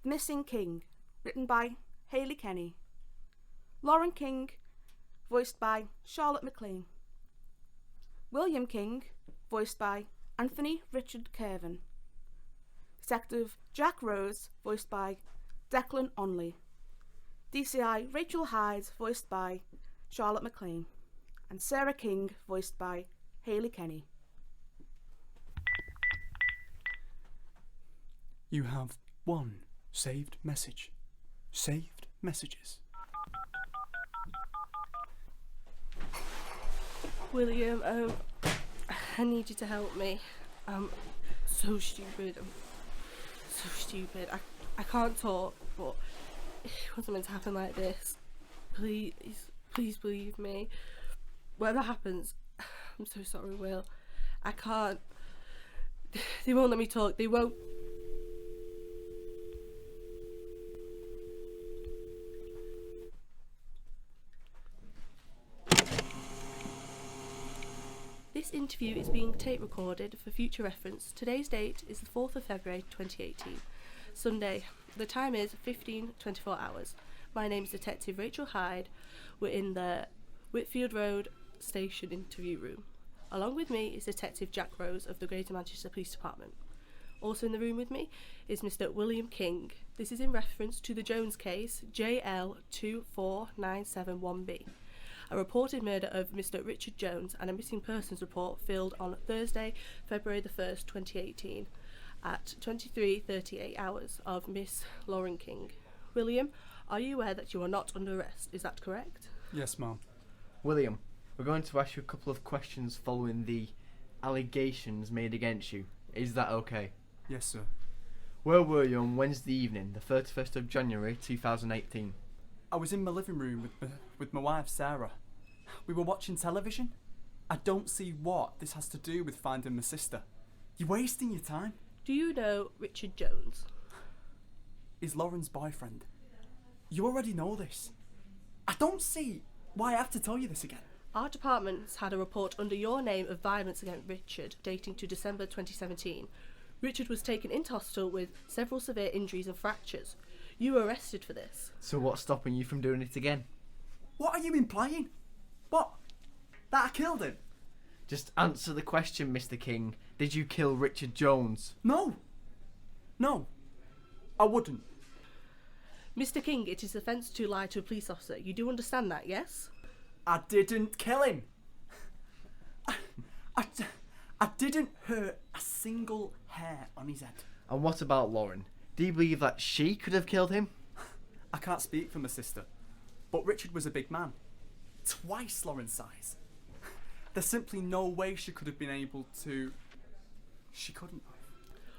The Missing King, written by Hayley Kenny. Lauren King, voiced by Charlotte McLean. William King, voiced by Anthony Richard Kervin. Detective Jack Rose, voiced by Declan Onley. DCI Rachel Hyde, voiced by Charlotte McLean. And Sarah King, voiced by Hayley Kenny. You have one saved message. Saved messages. William, I need you to help me. I'm so stupid. I can't talk, but it wasn't meant to happen like this. Please believe me. Whatever happens, I'm so sorry, Will. I can't. They won't let me talk. They won't. This interview is being tape recorded for future reference. Today's date is the 4th of February 2018, Sunday. The time is 15:24 hours. My name is Detective Rachel Hyde. We're in the Whitfield Road Station interview room. Along with me is Detective Jack Rose of the Greater Manchester Police Department. Also in the room with me is Mr. William King. This is in reference to the Jones case, JL 24971B. A reported murder of Mr. Richard Jones and a missing persons report filed on Thursday, February the 1st, 2018 at 23:38 hours of Miss Lauren King. William, are you aware that you are not under arrest? Is that correct? Yes, ma'am. William, we're going to ask you a couple of questions following the allegations made against you. Is that okay? Yes, sir. Where were you on Wednesday evening, the 31st of January 2018? I was in my living room with my wife, Sarah. We were watching television. I don't see what this has to do with finding my sister. You're wasting your time. Do you know Richard Jones? He's Lauren's boyfriend. You already know this. I don't see why I have to tell you this again. Our department's had a report under your name of violence against Richard dating to December 2017. Richard was taken into hospital with several severe injuries and fractures. You were arrested for this. So what's stopping you from doing it again? What are you implying? What? That I killed him? Just answer the question, Mr. King. Did you kill Richard Jones? No, I wouldn't. Mr. King, it is offence to lie to a police officer. You do understand that, yes? I didn't kill him. I didn't hurt a single hair on his head. And what about Lauren? Do you believe that she could have killed him? I can't speak for my sister, but Richard was a big man. Twice Lauren's size. There's simply no way she could have been able to... She couldn't have.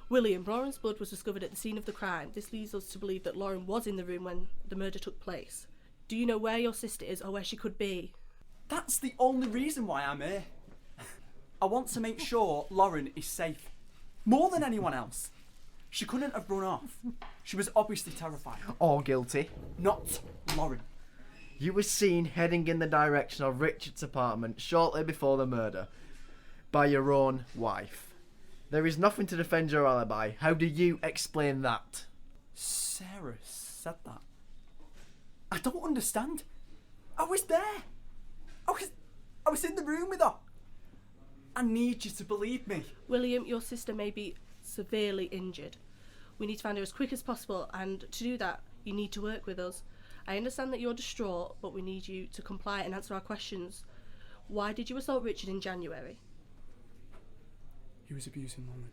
William, Lauren's blood was discovered at the scene of the crime. This leads us to believe that Lauren was in the room when the murder took place. Do you know where your sister is or where she could be? That's the only reason why I'm here. I want to make sure Lauren is safe. More than anyone else. She couldn't have run off. She was obviously terrified. Or guilty? Not Lauren. You were seen heading in the direction of Richard's apartment shortly before the murder by your own wife. There is nothing to defend your alibi. How do you explain that? Sarah said that. I don't understand. I was there. I was in the room with her. I need you to believe me. William, your sister may be severely injured. We need to find her as quick as possible, and to do that, you need to work with us. I understand that you're distraught, but we need you to comply and answer our questions. Why did you assault Richard in January? He was abusing Lauren.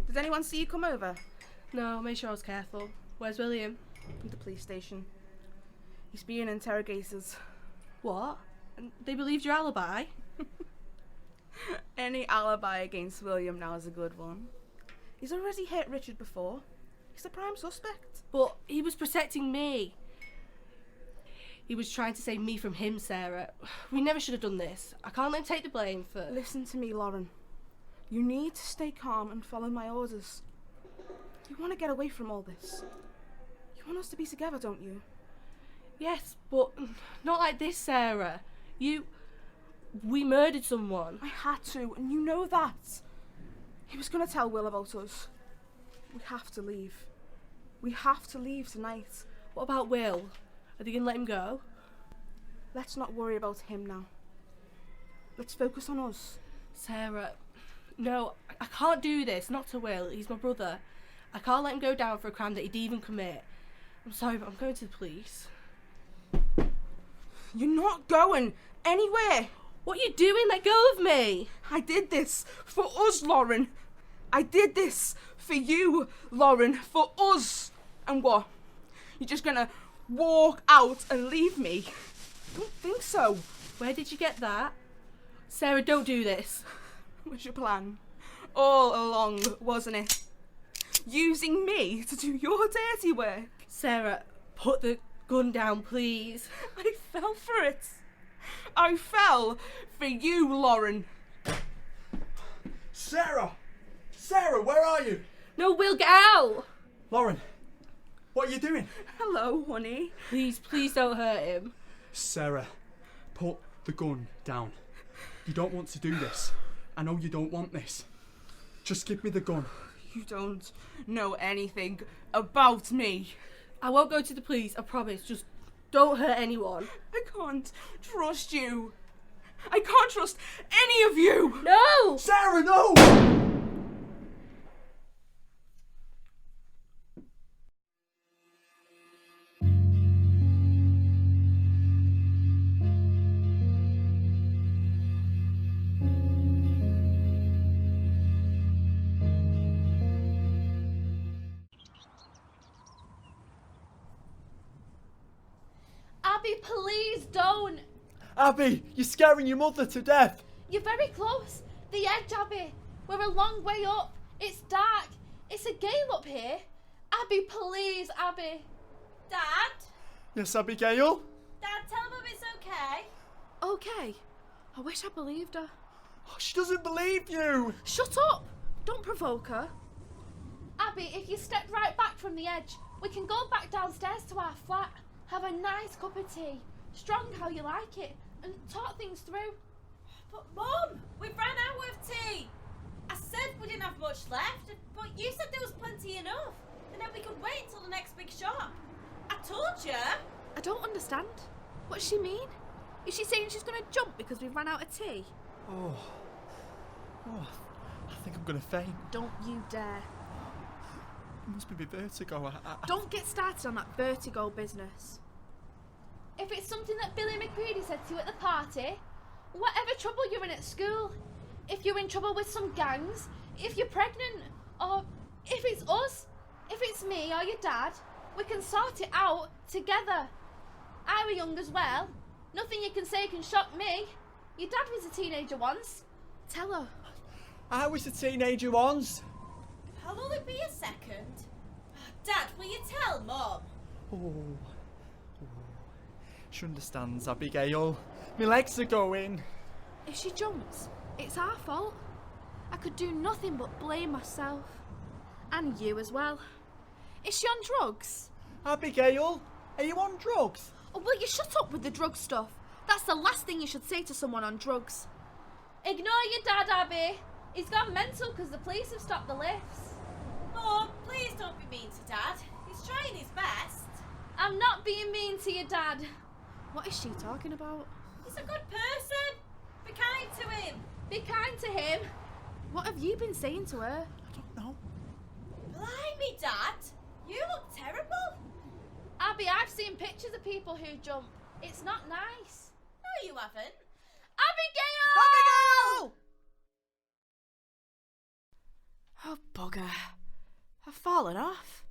Did anyone see you come over? No, make sure I was careful. Where's William? At the police station. He's being interrogated. What? And they believed your alibi? Any alibi against William now is a good one. He's already hit Richard before. He's the prime suspect. But he was protecting me. He was trying to save me from him, Sarah. We never should have done this. I can't let him take the blame for... Listen to me, Lauren. You need to stay calm and follow my orders. You want to get away from all this. You want us to be together, don't you? Yes, but not like this, Sarah. You... We murdered someone. I had to, and you know that. He was going to tell Will about us. We have to leave. We have to leave tonight. What about Will? Are they going to let him go? Let's not worry about him now. Let's focus on us. Sarah, no, I can't do this. Not to Will. He's my brother. I can't let him go down for a crime that he'd even commit. I'm sorry, but I'm going to the police. You're not going anywhere. What are you doing? Let go of me. I did this for us, Lauren. I did this for you, Lauren, for us. And what? You're just gonna walk out and leave me? I don't think so. Where did you get that? Sarah, don't do this. Was your plan all along, wasn't it? Using me to do your dirty work. Sarah, put the gun down, please. I fell for it. I fell for you, Lauren. Sarah! Sarah, where are you? No, Will, get out. Lauren, what are you doing? Hello, honey. Please don't hurt him. Sarah, put the gun down. You don't want to do this. I know you don't want this. Just give me the gun. You don't know anything about me. I won't go to the police, I promise. Just don't hurt anyone. I can't trust you. I can't trust any of you. No! Sarah, no! Abby, please don't. Abby, you're scaring your mother to death. You're very close. The edge, Abby. We're a long way up. It's dark. It's a gale up here. Abby, please, Abby. Dad? Yes, Abigail? Dad, tell Mum it's okay. Okay. I wish I believed her. Oh, she doesn't believe you. Shut up. Don't provoke her. Abby, if you step right back from the edge, we can go back downstairs to our flat, have a nice cup of tea, strong how you like it, and talk things through. But Mum, we've run out of tea. I said we didn't have much left, but you said there was plenty enough. And then we could wait until the next big shop. I told you. I don't understand. What does she mean? Is she saying she's going to jump because we've run out of tea? Oh, I think I'm going to faint. Don't you dare. It must be my vertigo. Don't get started on that vertigo business. If it's something that Billy McCready said to you at the party, whatever trouble you're in at school, if you're in trouble with some gangs, if you're pregnant, or if it's us, if it's me or your dad, we can sort it out together. I were young as well. Nothing you can say can shock me. Your dad was a teenager once. Tell her. I was a teenager once. How will it be a second? Dad, will you tell Mum? Oh. She understands, Abigail. My legs are going. If she jumps, it's our fault. I could do nothing but blame myself. And you as well. Is she on drugs? Abigail, are you on drugs? Or will you shut up with the drug stuff? That's the last thing you should say to someone on drugs. Ignore your dad, Abby. He's gone mental because the police have stopped the lifts. Mum, please don't be mean to Dad. He's trying his best. I'm not being mean to your dad. What is she talking about? He's a good person. Be kind to him. Be kind to him. What have you been saying to her? I don't know. Blimey, Dad. You look terrible. Abby, I've seen pictures of people who jump. It's not nice. No, you haven't. Abigail! Abigail! Oh, bugger. I've fallen off.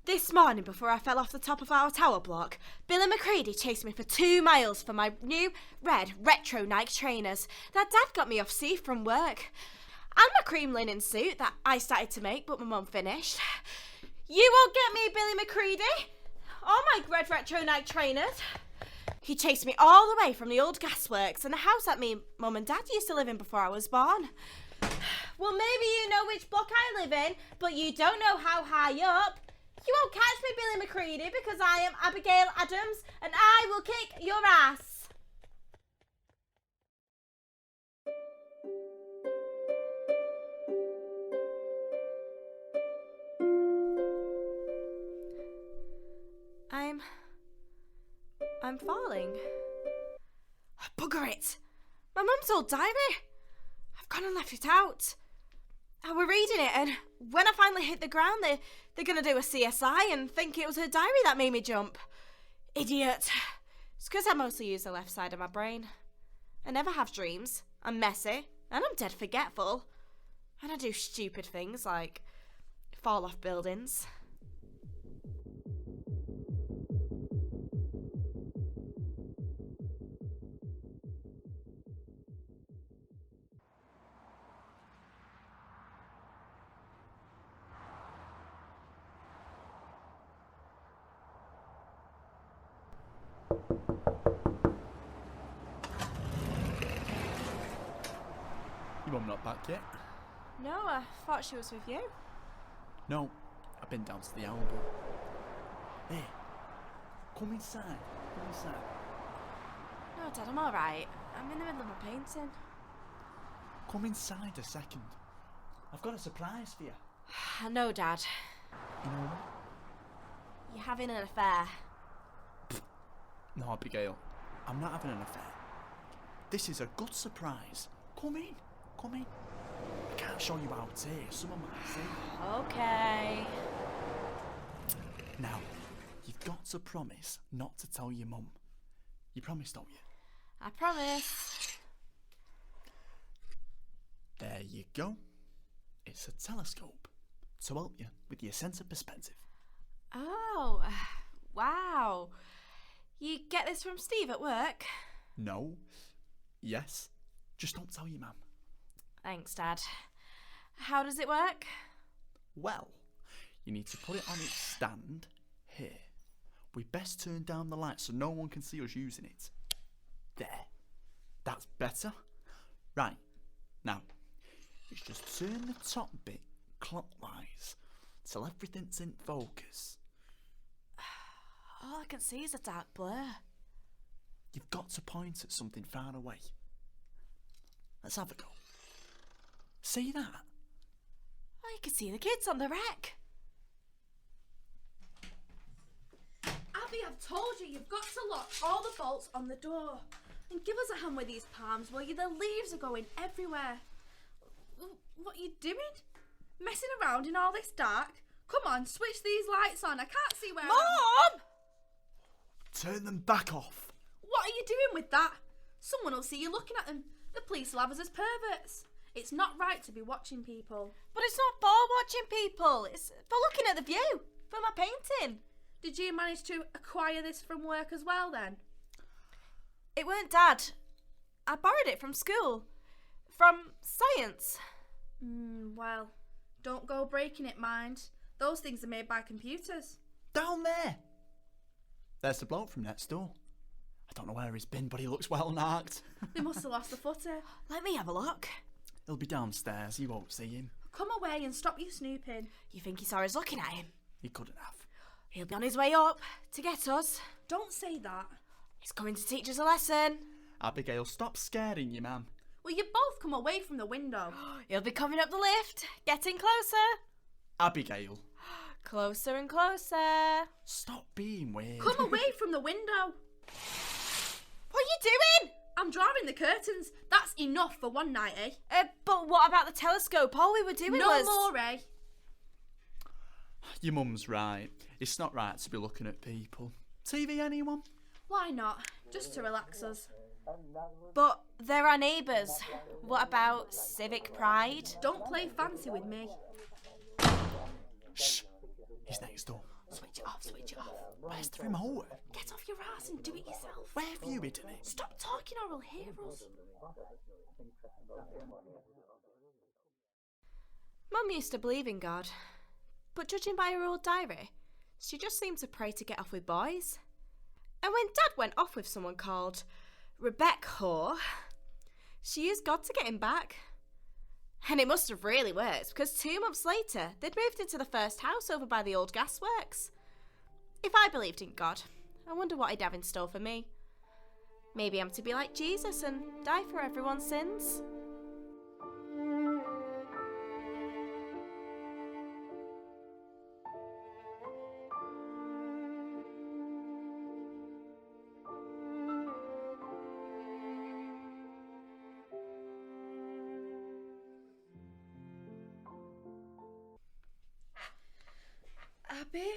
This morning, before I fell off the top of our tower block, Billy McCready chased me for 2 miles for my new red retro Nike trainers that Dad got me off sea from work. And my cream linen suit that I started to make but my mum finished. You won't get me, Billy McCready, or my red retro Nike trainers. He chased me all the way from the old gasworks and the house that me mum and Dad used to live in before I was born. Well, maybe you know which block I live in, but you don't know how high up. You won't catch me, Billy McCready, because I am Abigail Adams and I will kick your ass. I'm falling. Bugger it! My mum's old diary! I've gone and left it out. I were reading it, and when I finally hit the ground, they're going to do a CSI and think it was her diary that made me jump. Idiot. It's because I mostly use the left side of my brain. I never have dreams. I'm messy, and I'm dead forgetful. And I do stupid things like fall off buildings. Your mum not back yet? No, I thought she was with you. No, I've been down to the album. Hey, come inside. Come inside. No, Dad, I'm alright. I'm in the middle of my painting. Come inside a second. I've got a surprise for you. I know, Dad. You know what? You're having an affair. No, Abigail, I'm not having an affair. This is a good surprise. Come in. Come in. I can't show you out here. Someone might see. Okay. Now, you've got to promise not to tell your mum. You promise, don't you? I promise. There you go. It's a telescope to help you with your sense of perspective. Oh, wow. You get this from Steve at work? No. Yes. Just don't tell your mum. Thanks, Dad. How does it work? Well, you need to put it on its stand here. We best turn down the light so no one can see us using it. There. That's better. Right. Now, it's just turn the top bit clockwise till everything's in focus. All I can see is a dark blur. You've got to point at something far away. Let's have a go. See that? Oh, you can see the kids on the wreck. Abby, I've told you, you've got to lock all the bolts on the door. And give us a hand with these palms, will you? The leaves are going everywhere. What are you doing? Messing around in all this dark? Come on, switch these lights on. I can't see where Mom! Turn them back off. What are you doing with that? Someone will see you looking at them. The police will have us as perverts. It's not right to be watching people. But it's not for watching people. It's for looking at the view. For my painting. Did you manage to acquire this from work as well then? It weren't Dad. I borrowed it from school. From science. Well, don't go breaking it, mind. Those things are made by computers. Down there. There's the bloke from next door. I don't know where he's been, but he looks well narked. They must have lost the footer. Let me have a look. He'll be downstairs. You won't see him. Come away and stop you snooping. You think he saw us looking at him? He couldn't have. He'll be on his way up to get us. Don't say that. He's coming to teach us a lesson. Abigail, stop scaring your man. Will you both come away from the window? He'll be coming up the lift, getting closer. Abigail. Closer and closer. Stop being weird. Come away from the window. What are you doing? I'm drawing the curtains. That's enough for one night, eh? But what about the telescope? All we were doing was... No more, eh? Your mum's right. It's not right to be looking at people. TV, anyone? Why not? Just to relax us. But they're our neighbours. What about civic pride? Don't play fancy with me. Shh. He's next door. Switch it off, switch it off. Where's the remote? Get off your ass and do it yourself. Where have you hidden it? Stop talking or we'll hear us. Mum used to believe in God, but judging by her old diary, she just seemed to pray to get off with boys. And when Dad went off with someone called Rebecca, she used God to get him back. And it must have really worked, because 2 months later, they'd moved into the first house over by the old gasworks. If I believed in God, I wonder what he'd have in store for me. Maybe I'm to be like Jesus and die for everyone's sins. Abby?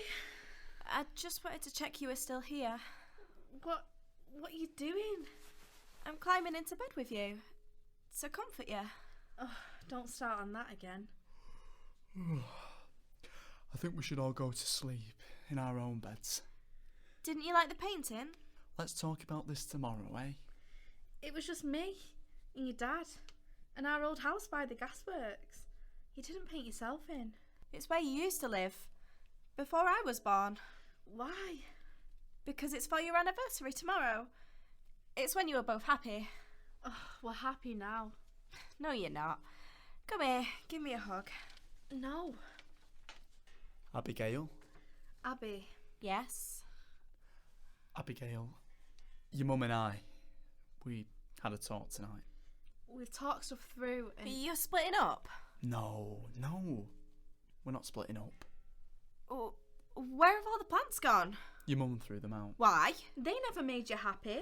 I just wanted to check you were still here. What are you doing? I'm climbing into bed with you to comfort you. Oh, don't start on that again. I think we should all go to sleep in our own beds. Didn't you like the painting? Let's talk about this tomorrow, eh? It was just me and your dad and our old house by the gasworks. You didn't paint yourself in. It's where you used to live, before I was born. Why? Because it's for your anniversary tomorrow. It's when you were both happy. Oh, we're happy now. No, you're not. Come here, give me a hug. No. Abigail? Abby. Yes? Abigail, your mum and I, we had a talk tonight. We've talked stuff through and... You're splitting up? No, we're not splitting up. Oh, where have all the plants gone? Your mum threw them out. Why? They never made you happy.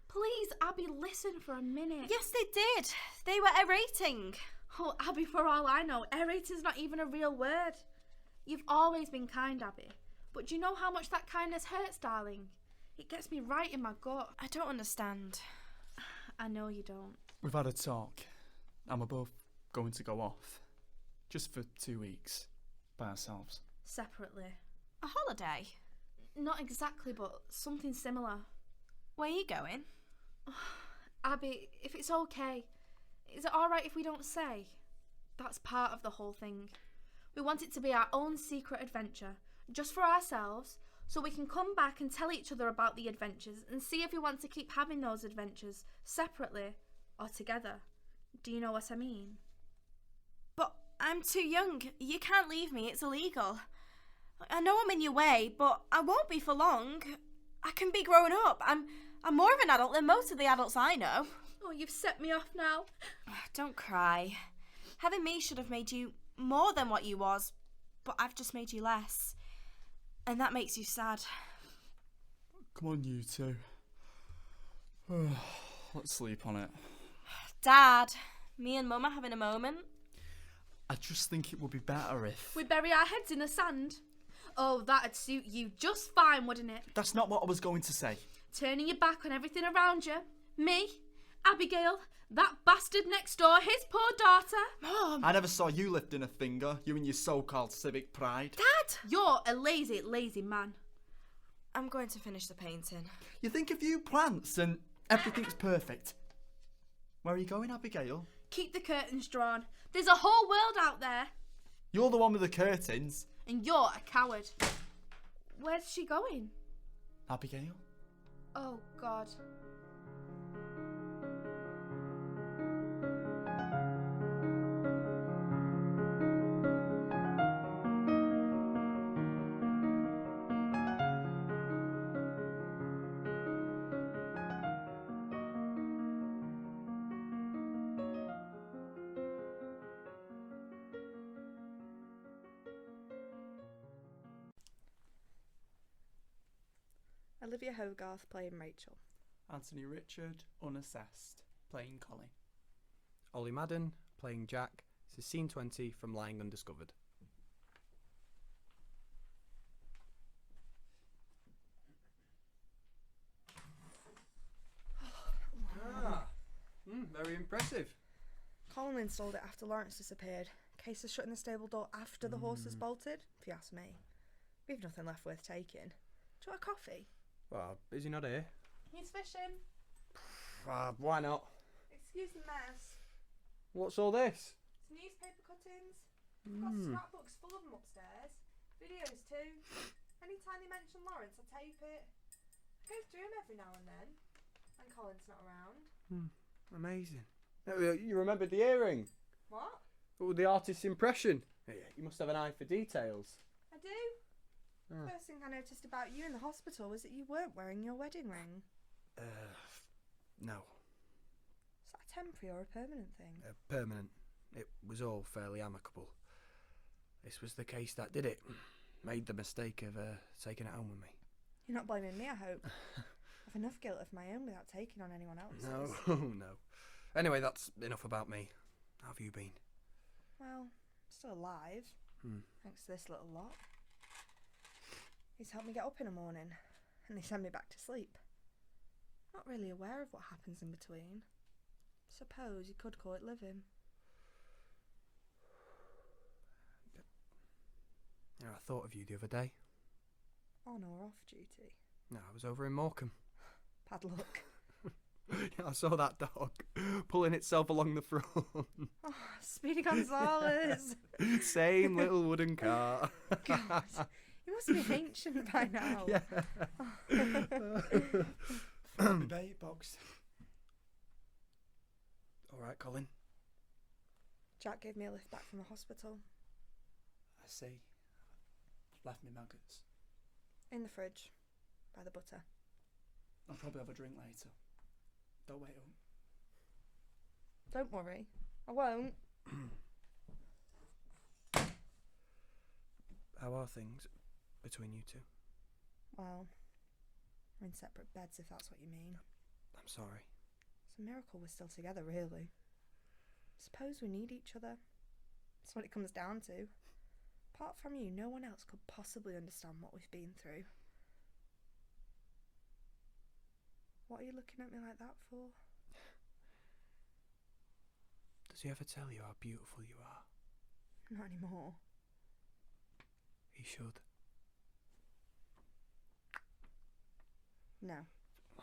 Please, Abby, listen for a minute. Yes, they did. They were aerating. Oh, Abby, for all I know, aerating's not even a real word. You've always been kind, Abby. But do you know how much that kindness hurts, darling? It gets me right in my gut. I don't understand. I know you don't. We've had a talk, and we're both going to go off. Just for 2 weeks, by ourselves. Separately. A holiday? Not exactly, but something similar. Where are you going? Abby, if it's okay, is it alright if we don't say? That's part of the whole thing. We want it to be our own secret adventure, just for ourselves, so we can come back and tell each other about the adventures and see if we want to keep having those adventures separately or together. Do you know what I mean? But I'm too young. You can't leave me. It's illegal. I know I'm in your way, but I won't be for long. I can be grown up. I'm more of an adult than most of the adults I know. Oh, you've set me off now. Don't cry. Having me should have made you more than what you was, but I've just made you less. And that makes you sad. Come on, you two. Let's sleep on it. Dad, me and Mum are having a moment. I just think it would be better if... We bury our heads in the sand. Oh, that'd suit you just fine, wouldn't it? That's not what I was going to say. Turning your back on everything around you. Me, Abigail, that bastard next door, his poor daughter. Mum! I never saw you lifting a finger, you and your so-called civic pride. Dad! You're a lazy man. I'm going to finish the painting. You think a few plants and everything's perfect. Where are you going, Abigail? Keep the curtains drawn. There's a whole world out there. You're the one with the curtains. And you're a coward. Where's she going? Abigail? Oh, God. Olivia Hogarth playing Rachel. Anthony Richard, unassessed, playing Colin. Ollie Madden playing Jack. This is scene 20 from Lying Undiscovered. Very impressive. Colin installed it after Lawrence disappeared. Case of shutting the stable door after the horses bolted, if you ask me. We've nothing left worth taking. Do you want a coffee? Well, is he not here? He's fishing. Why not? Excuse the mess. What's all this? It's newspaper cuttings. I've got scrapbooks full of them upstairs. Videos too. Anytime they mention Lawrence, I tape it. I go through him every now and then. When Colin's not around. Amazing. You remembered the earring? What? Oh, the artist's impression. You must have an eye for details. I do. First thing I noticed about you in the hospital was that you weren't wearing your wedding ring. No. Is that a temporary or a permanent thing? Permanent. It was all fairly amicable. This was the case that did it. Made the mistake of taking it home with me. You're not blaming me, I hope. I've enough guilt of my own without taking on anyone else's. No, no. Anyway, that's enough about me. How have you been? Well, still alive. Thanks to this little lot. He's helped me get up in the morning, and they send me back to sleep. Not really aware of what happens in between. Suppose you could call it living. You know, I thought of you the other day. On or off duty? No, I was over in Morecambe. Bad luck. Yeah, I saw that dog pulling itself along the front. Oh, Speedy Gonzales. Same little wooden car. God, he must be ancient by now. Yeah. Fill me bait box. All right, Colin. Jack gave me a lift back from the hospital. I see. Left me maggots. In the fridge, by the butter. I'll probably have a drink later. Don't wait up. Don't worry, I won't. How are things between you two? Well, we're in separate beds if that's what you mean. I'm sorry. It's a miracle we're still together, really. Suppose we need each other. That's what it comes down to. Apart from you, no one else could possibly understand what we've been through. What are you looking at me like that for? Does he ever tell you how beautiful you are? Not anymore. He should. No.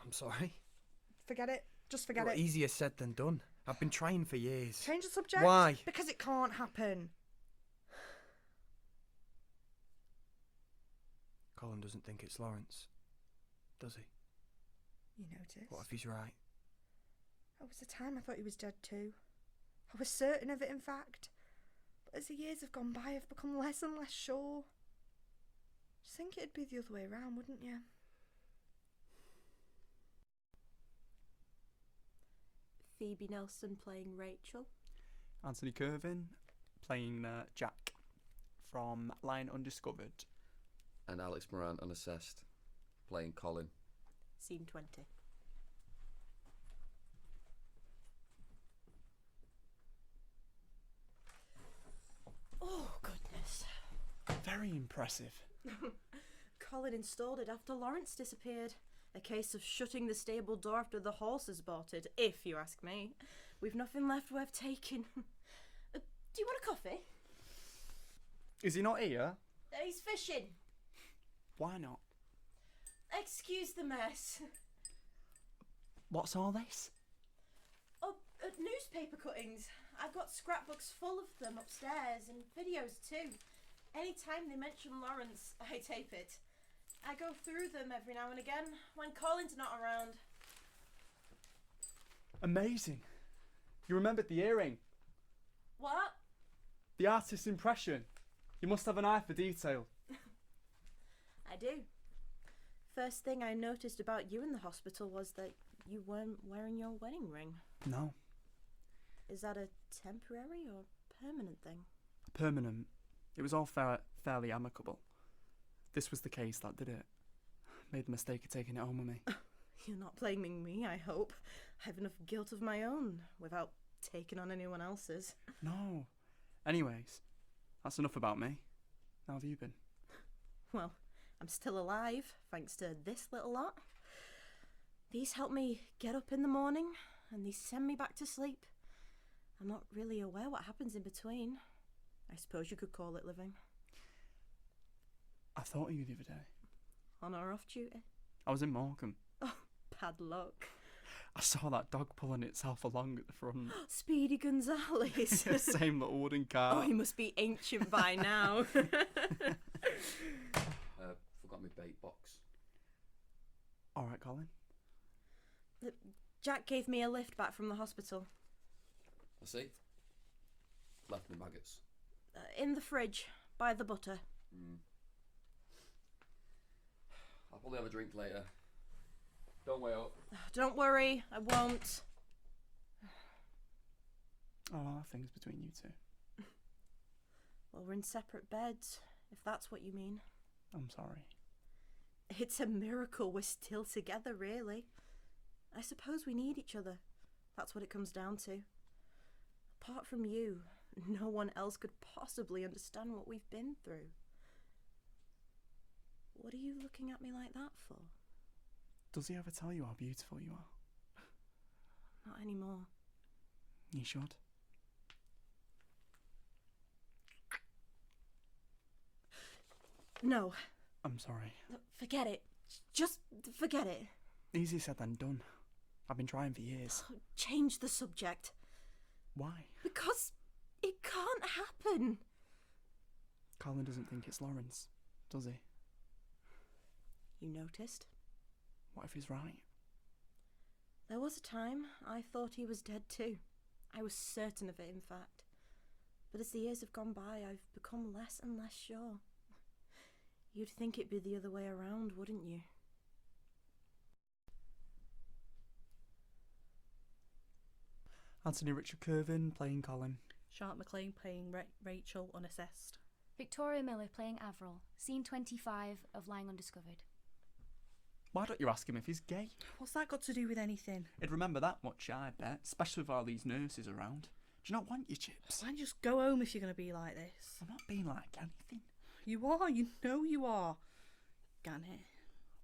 I'm sorry. Forget it. Just forget Well, it. easier said than done. I've been trying for years. Change the subject. Why? Because it can't happen. Colin doesn't think it's Lawrence, does he? You noticed? What if he's right? There was a time I thought he was dead too. I was certain of it, in fact. But as the years have gone by, I've become less and less sure. Just think it'd be the other way around, wouldn't you? Phoebe Nelson playing Rachel. Anthony Kirvin playing Jack from Line Undiscovered. And Alex Moran, unassessed, playing Colin. Scene 20. Oh, goodness. Very impressive. Colin installed it after Lawrence disappeared. A case of shutting the stable door after the horses bolted, if you ask me. We've nothing left worth taking. Do you want a coffee? Is he not here? He's fishing. Why not? Excuse the mess. What's all this? Oh, newspaper cuttings. I've got scrapbooks full of them upstairs and videos too. Anytime they mention Lawrence, I tape it. I go through them every now and again when Colin's not around. Amazing. You remembered the earring. What? The artist's impression. You must have an eye for detail. I do. First thing I noticed about you in the hospital was that you weren't wearing your wedding ring. No. Is that a temporary or permanent thing? Permanent. It was all fairly amicable. This was the case that did it. Made the mistake of taking it home with me. You're not blaming me, I hope. I have enough guilt of my own without taking on anyone else's. No. Anyways, that's enough about me. How have you been? Well, I'm still alive, thanks to this little lot. These help me get up in the morning, and these send me back to sleep. I'm not really aware what happens in between. I suppose you could call it living. I thought of you the other day. On or off duty? I was in Morecambe. Oh, bad luck. I saw that dog pulling itself along at the front. Speedy Gonzales. Same little wooden car. Oh, he must be ancient by now. Forgot my bait box. All right, Colin. Jack gave me a lift back from the hospital. I see. Left me maggots. In the fridge, by the butter. I'll probably have a drink later. Don't wait up. Don't worry, I won't. Oh, things between you two. Well, we're in separate beds, if that's what you mean. I'm sorry. It's a miracle we're still together, really. I suppose we need each other. That's what it comes down to. Apart from you, no one else could possibly understand what we've been through. What are you looking at me like that for? Does he ever tell you how beautiful you are? Not anymore. You should. No. I'm sorry. Forget it. Just forget it. Easier said than done. I've been trying for years. Change the subject. Why? Because it can't happen. Colin doesn't think it's Lawrence, does he? You noticed? What if he's right? There was a time I thought he was dead too. I was certain of it, in fact. But as the years have gone by, I've become less and less sure. You'd think it'd be the other way around, wouldn't you? Anthony Richard Curvin playing Colin. Charlotte McLean playing Rachel, unassessed. Victoria Miller playing Avril. Scene 25 of Lying Undiscovered. Why don't you ask him if he's gay? What's that got to do with anything? He'd remember that much, I bet, especially with all these nurses around. Do you not want your chips? Why don't you just go home if you're going to be like this? I'm not being like anything. You are, you know you are. Gan it.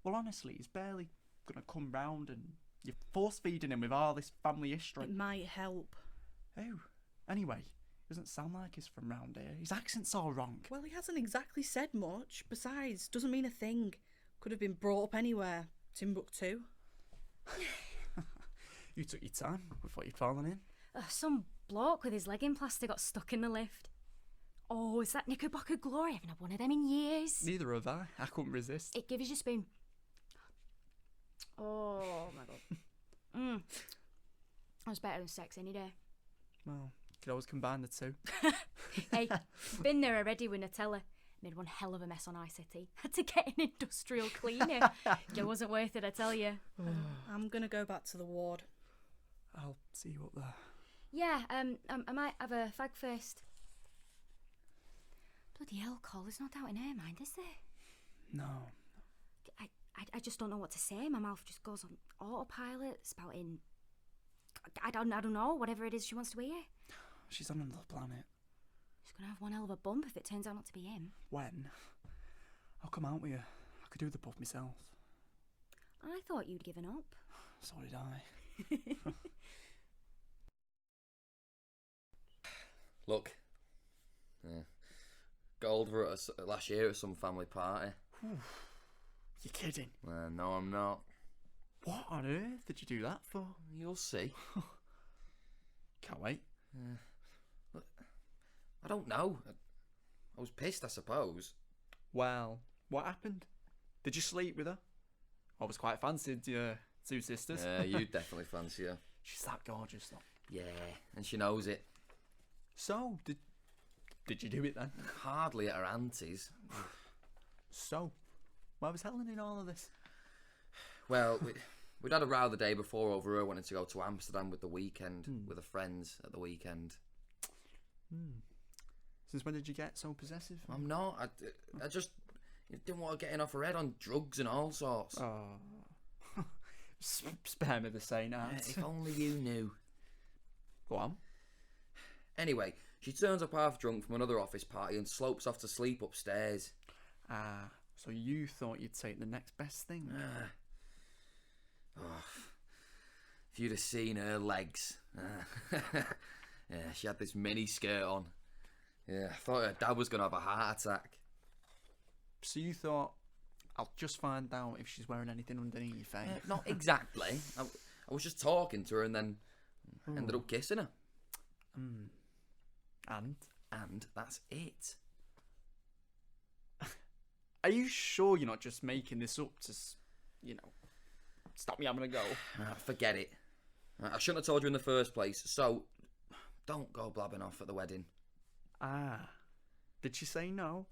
Well, honestly, he's barely going to come round and you're force-feeding him with all this family history. It might help. Oh, anyway, he doesn't sound like he's from round here. His accent's all wrong. Well, he hasn't exactly said much. Besides, doesn't mean a thing. Could have been brought up anywhere. Timbuktu. You took your time with what you'd fallen in. Some bloke with his leg in plaster got stuck in the lift. Oh, is that Knickerbocker glory? I haven't had one of them in years. Neither have I. I couldn't resist. It gives you a spoon. Oh my god. That's better than sex any day. Well, you could always combine the two. Hey, been there already with Nutella. Made one hell of a mess on iCity. Had to get an industrial cleaner. It wasn't worth it, I tell you. I'm going to go back to the ward. I'll see you up there. Yeah, I might have a fag first. Bloody hell, Cole, there's no doubt in her mind, is there? No. I just don't know what to say. My mouth just goes on autopilot, spouting... I don't know, whatever it is she wants to hear. She's on another planet. She's going to have one hell of a bump if it turns out not to be him. When? I'll come out with you. I could do the pub myself. I thought you'd given up. So did I. Look. Yeah. Got hold of her last year at some family party. You're kidding. No, I'm not. What on earth did you do that for? You'll see. Can't wait. Look, I don't know. I was pissed, I suppose. Well, what happened? Did you sleep with her? I was quite fancied your two sisters. Yeah, you definitely fancy her. She's that gorgeous, though. Yeah, and she knows it. So, did you do it then? Hardly at her auntie's. So, why was Helen in all of this? Well, we'd had a row the day before over her wanting to go to Amsterdam with the weekend, with her friends at the weekend. Since when did you get so possessive? I'm not. I just didn't want to get off her head on drugs and all sorts. Oh. Spare me the saying out. If only you knew. Go on. Anyway, she turns up half drunk from another office party and slopes off to sleep upstairs. Ah, so you thought you'd take the next best thing? If you'd have seen her legs. Yeah, she had this mini skirt on. Yeah, I thought her dad was going to have a heart attack. So you thought, I'll just find out if she's wearing anything underneath, eh? Not exactly. I was just talking to her and then ended up kissing her. And that's it. Are you sure you're not just making this up to, stop me having a go? Forget it. I shouldn't have told you in the first place, so don't go blabbing off at the wedding. Ah, did she say no?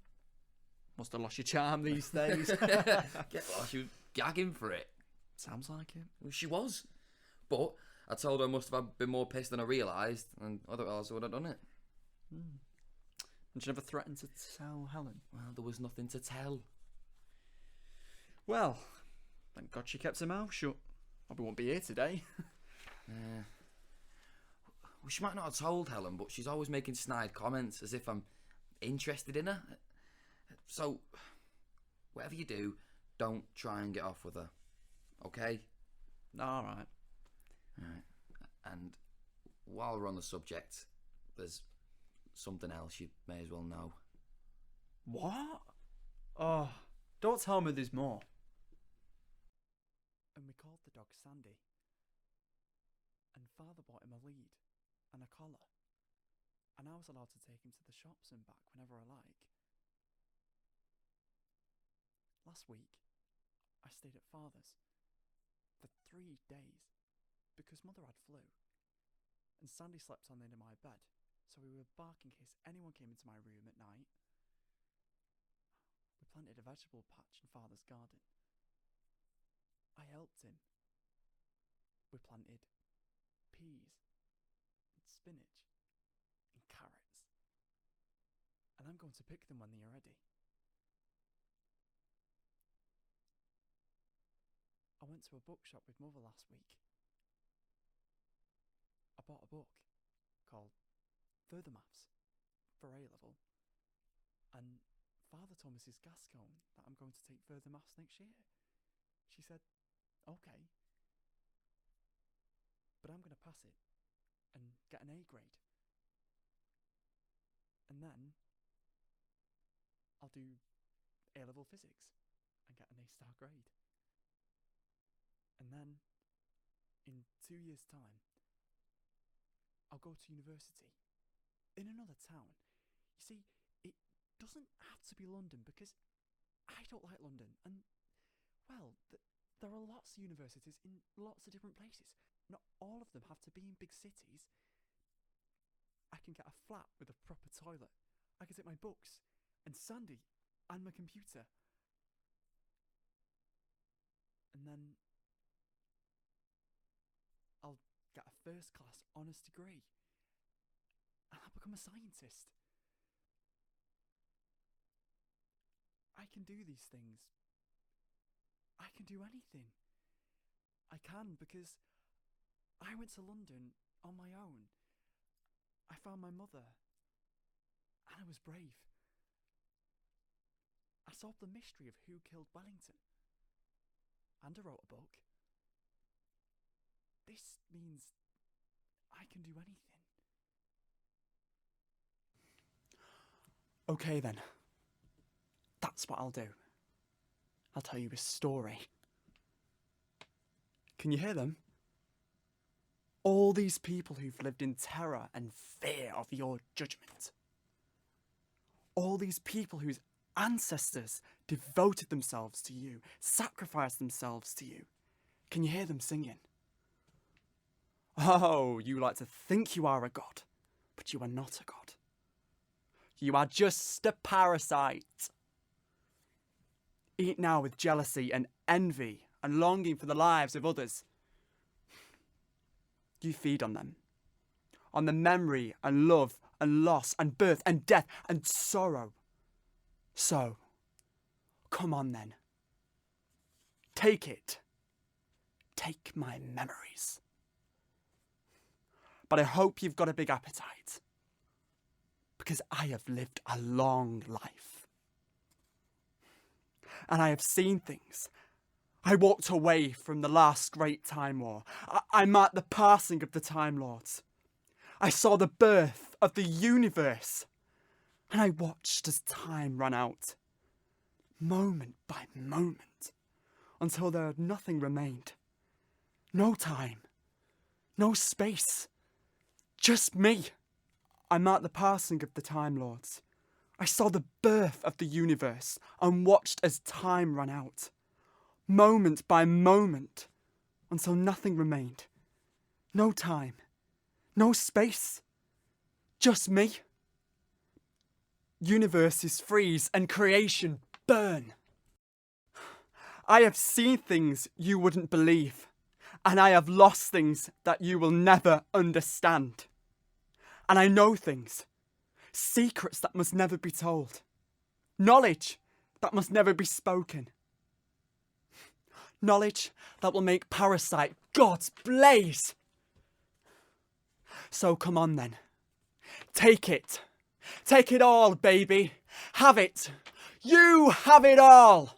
Must have lost your charm these days. Get lost, she was gagging for it. Sounds like it. Well, she was. But I told her I must have been more pissed than I realised, and otherwise I would have done it. And she never threatened to tell Helen? Well, there was nothing to tell. Well, thank God she kept her mouth shut. Probably won't be here today. Well, she might not have told Helen, but she's always making snide comments as if I'm interested in her. So, Whatever you do, don't try and get off with her. Okay? Alright. Alright. And while we're on the subject, there's something else you may as well know. What? Oh, don't tell me there's more. And we called the dog Sandy. And Father bought him a lead and a collar. And I was allowed to take him to the shops and back whenever I like. Last week, I stayed at Father's for 3 days because Mother had flu. And Sandy slept on the end of my bed, so we would bark in case anyone came into my room at night. We planted a vegetable patch in Father's garden. I helped him. We planted peas and spinach and carrots. And I'm going to pick them when they are ready. I went to a bookshop with Mother last week. I bought a book called Further Maths for A-level. And Father told Mrs. Gascon that I'm going to take further maths next year. She said, okay. But I'm going to pass it and get an A grade. And then I'll do A-level physics and get an A-star grade. And then, in 2 years' time, I'll go to university in another town. You see, it doesn't have to be London because I don't like London. And, well, there are lots of universities in lots of different places. Not all of them have to be in big cities. I can get a flat with a proper toilet. I can take my books and Sandy and my computer. And then I'll get a first-class honours degree. And I'll become a scientist. I can do these things. I can do anything. I can because I went to London on my own. I found my mother. And I was brave. I solved the mystery of who killed Wellington. And I wrote a book. This means I can do anything. Okay then. That's what I'll do. I'll tell you a story. Can you hear them? All these people who've lived in terror and fear of your judgment. All these people whose ancestors devoted themselves to you, sacrificed themselves to you. Can you hear them singing? Oh, you like to think you are a god, but you are not a god. You are just a parasite. Eat now with jealousy and envy and longing for the lives of others. You feed on them, on the memory and love and loss and birth and death and sorrow. So, come on then. Take it. Take my memories. But I hope you've got a big appetite, because I have lived a long life. And I have seen things. I walked away from the last great Time War. I marked the passing of the Time Lords. I saw the birth of the universe. And I watched as time ran out, moment by moment, until there had nothing remained. No time, no space, just me. I marked the passing of the Time Lords. I saw the birth of the universe and watched as time ran out, moment by moment, until nothing remained. No time, no space, just me. Universes freeze and creation burn. I have seen things you wouldn't believe, and I have lost things that you will never understand. And I know things, secrets that must never be told, knowledge that must never be spoken. Knowledge that will make Parasite God's blaze. So come on then, take it. Take it all, baby. Have it. You have it all.